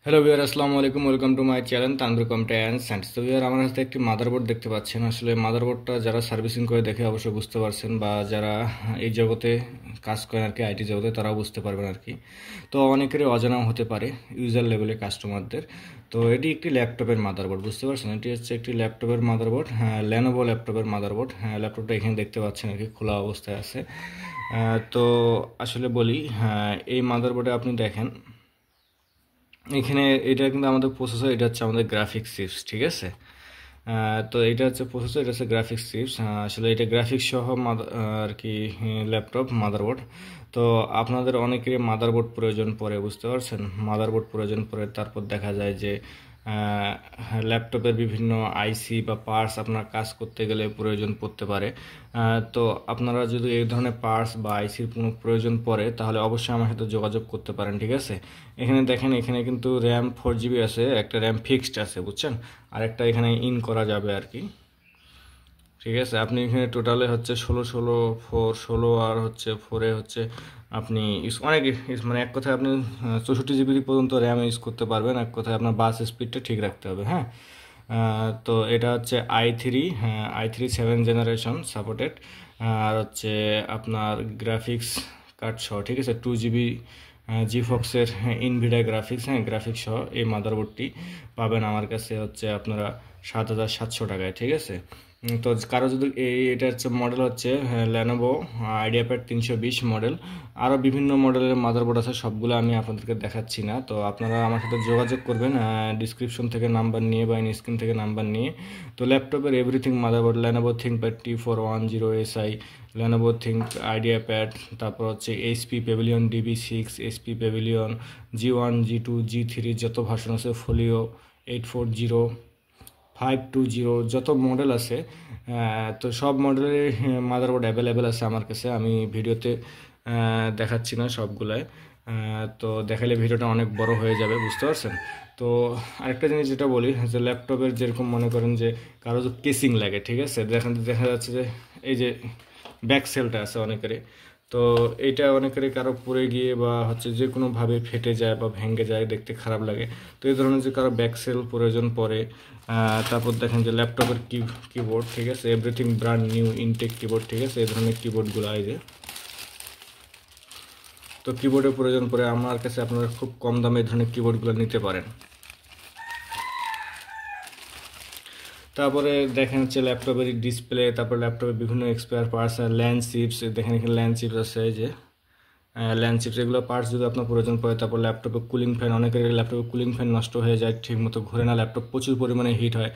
Hello viewer, আসসালামু আলাইকুম। Welcome to my channel Tanvir computer and science. তো ভিউয়ার, আমার হাতে একটি মাদারবোর্ড দেখতে পাচ্ছেন। আসলে মাদারবোর্ডটা যারা সার্ভিসিং করে দেখে অবশ্যই বুঝতে পারছেন, বা যারা এই জগতে কাজ করেন আর কি, আইটি জগতে, তারাও বুঝতে পারবেন আর কি। তো অনেকেরই অজানাও হতে পারে ইউজার লেভেলে কাস্টমারদের। তো এটি একটি ল্যাপটপের মাদারবোর্ড, বুঝতে পারছেন? এটি হচ্ছে একটি ল্যাপটপের মাদারবোর্ড, হ্যাঁ, লেনোভো ল্যাপটপের মাদারবোর্ড। হ্যাঁ, ল্যাপটপটা এখানে দেখতে পাচ্ছেন আর কি, খোলা অবস্থায় আছে। তো আসলে বলি, হ্যাঁ, এই মাদারবোর্ডে আপনি দেখেন এখানে এটা কিন্তু আমাদের প্রসেসর, এটা হচ্ছে আমাদের গ্রাফিক্স চিপস, ঠিক আছে? তো এটা হচ্ছে প্রসেসর, এটা হচ্ছে গ্রাফিক্স চিপস। আসলে এটা গ্রাফিক্স সহ আর কি ল্যাপটপ মাদারবোর্ড। তো আপনাদের অনেকেরই মাদারবোর্ড প্রয়োজন পড়ে, বুঝতে পারছেন? মাদারবোর্ড প্রয়োজন পড়ে, তারপর দেখা যায় যে ল্যাপটপের বিভিন্ন আইসি বা পার্টস আপনার কাজ করতে গেলে প্রয়োজন পড়তে পারে। তো আপনারা যদি এই ধরনের পার্টস বা আইসির কোনো প্রয়োজন পড়ে, তাহলে অবশ্যই আমার সাথে যোগাযোগ করতে পারেন, ঠিক আছে? এখানে দেখেন, এখানে কিন্তু র্যাম 4 GB আছে, একটা র্যাম ফিক্সড আছে, বুঝছেন? আর একটা এখানে ইন করা যাবে আর কি, ঠিক আছে? আপনি এখানে টোটালে হচ্ছে 16 আর হচ্ছে 4-এ হচ্ছে আপনি অনেক মানে এক কথায় আপনি 64 GB পর্যন্ত র্যাম ইউজ করতে পারবেন। এক কথায় আপনার বাস স্পিডটা ঠিক রাখতে হবে, হ্যাঁ। তো এটা হচ্ছে i3, হ্যাঁ, i3 7th জেনারেশন সাপোর্টেড। আর হচ্ছে আপনার গ্রাফিক্স কার্ড সহ, ঠিক আছে? 2 GB জিফক্সের ইনভিডিয়া গ্রাফিক্স, হ্যাঁ, গ্রাফিক্স সহ এই মাদারবোর্ডটি পাবেন আমার কাছে হচ্ছে আপনারা 7,700 টাকায়, ঠিক আছে? তো কারো যদি এটা হচ্ছে মডেল হচ্ছে ল্যানোভো আইডিয়াপ্যাড 320 মডেল। আরও বিভিন্ন মডেলের মাদারবোর্ড আছে, সবগুলো আমি আপনাদেরকে দেখাচ্ছি না। তো আপনারা আমার সাথে যোগাযোগ করবেন ডিসক্রিপশন থেকে নাম্বার নিয়ে বা স্ক্রিন থেকে নাম্বার নিয়ে। তো ল্যাপটপের everything motherboard, Lenovo ThinkPad T410 SI, Lenovo think আইডিয়াপ্যাড, তারপর হচ্ছে HP pavilion DB6, HP pavilion G1, G2, G3, যত ভার্সন আছে, ফোলিও 840, 520, যত মডেল আছে, তো সব মডেলের মাদারবোর্ড অ্যাভেলেবেল আছে আমার কাছে। আমি ভিডিওতে দেখাচ্ছি না সবগুলাই, তো দেখালে ভিডিওটা অনেক বড় হয়ে যাবে, বুঝতে পারছেন? তো আরেকটা জিনিস যেটা বলি, যে ল্যাপটপের যেরকম মনে করেন যে কারো যদি কেসিং লাগে, ঠিক আছে? দেখা যাচ্ছে যে এই যে ব্যাক সেলটা আছে অনেকেরই, তো এইটা অনেকেরই কারো পড়ে গিয়ে বা হচ্ছে যে কোনোভাবে ফেটে যায় বা ভেঙে যায়, দেখতে খারাপ লাগে। তো এই ধরনের যে কারো ব্যাক সেল প্রয়োজন পড়ে, তারপর দেখেন যে ল্যাপটপের কিবোর্ড, ঠিক আছে? Everything brand new intact keyboard, ঠিক আছে? এই ধরনের কিবোর্ডগুলো এই যে, তো কিবোর্ডের প্রয়োজন পড়ে আমার কাছে আপনারা খুব কম দামে এই ধরনের কিবোর্ডগুলো নিতে পারেন। তারপরে দেখেন হচ্ছে ল্যাপটপের ডিসপ্লে, তারপর ল্যাপটপের বিভিন্ন এক্সপায়ার পার্টস আর ল্যান্ড চিপস। দেখেন এখানে ল্যান্ড চিপস আছে, এই যে ল্যান্ড চিপস, এগুলো পার্টস যদি আপনার প্রয়োজন পড়ে। তারপর ল্যাপটপে কুলিং ফ্যান, অনেকের ল্যাপটপে কুলিং ফ্যান নষ্ট হয়ে যায়, ঠিক মতো ঘুরে না, ল্যাপটপ প্রচুর পরিমাণে হিট হয়,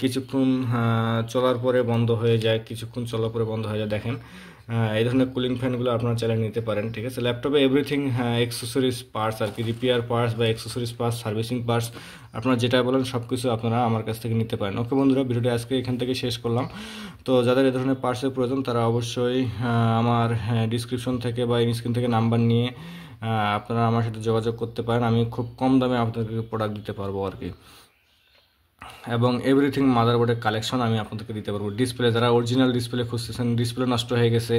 কিছুক্ষণ চলার পরে বন্ধ হয়ে যায়, কিছুক্ষণ চলার পরে বন্ধ হয়ে যায়। দেখেন এই ধরনের কুলিং ফ্যানগুলো আপনারা চালিয়ে নিতে পারেন, ঠিক আছে? ল্যাপটপে এভরিথিং অ্যাক্সেসরিজ পার্টস আর কি, রিপেয়ার পার্টস বা অ্যাক্সেসরিজ পার্টস, সার্ভিসিং পার্টস, আপনারা যেটা বলেন সব কিছু আপনারা আমার কাছ থেকে নিতে পারেন। ওকে বন্ধুরা, ভিডিওটা আজকে এখান থেকে শেষ করলাম। তো যাদের এই ধরনের পার্টসের প্রয়োজন, তারা অবশ্যই আমার ডিসক্রিপশন থেকে বা স্ক্রিন থেকে নাম্বার নিয়ে আপনারা আমার সাথে যোগাযোগ করতে পারেন। আমি খুব কম দামে আপনাদেরকে প্রোডাক্ট দিতে পারবো আর কি, এবং এভরিথিং মাদারবোর্ডের কালেকশন আমি আপনাদেরকে দিতে পারবো। ডিসপ্লে, যারা অরিজিনাল ডিসপ্লে খুঁজতেছেন, ডিসপ্লে নষ্ট হয়ে গেছে,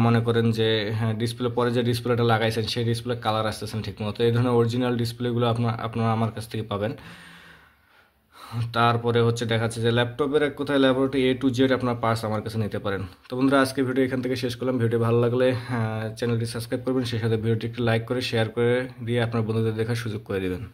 মনে করেন যে হ্যাঁ, ডিসপ্লে পরে যে ডিসপ্লেটা লাগাইছেন সেই ডিসপ্লে কালার আসতেছেন ঠিক মতো, এই ধরনের অরিজিনাল ডিসপ্লেগুলো আপনারা আমার কাছ থেকে পাবেন। তারপরে হচ্ছে দেখাচ্ছে যে ল্যাপটপের এক কথায় ল্যাপটপে A to Z আপনার পার্টস আমার কাছে নিতে পারেন। তো বন্ধুরা, আজকে ভিডিও এখান থেকে শেষ করলাম। ভিডিও ভালো লাগলে চ্যানেলটি সাবস্ক্রাইব করবেন, সেই সাথে ভিডিওটি একটু লাইক করে শেয়ার করে দিয়ে আপনার বন্ধুদের দেখার সুযোগ করে দেবেন।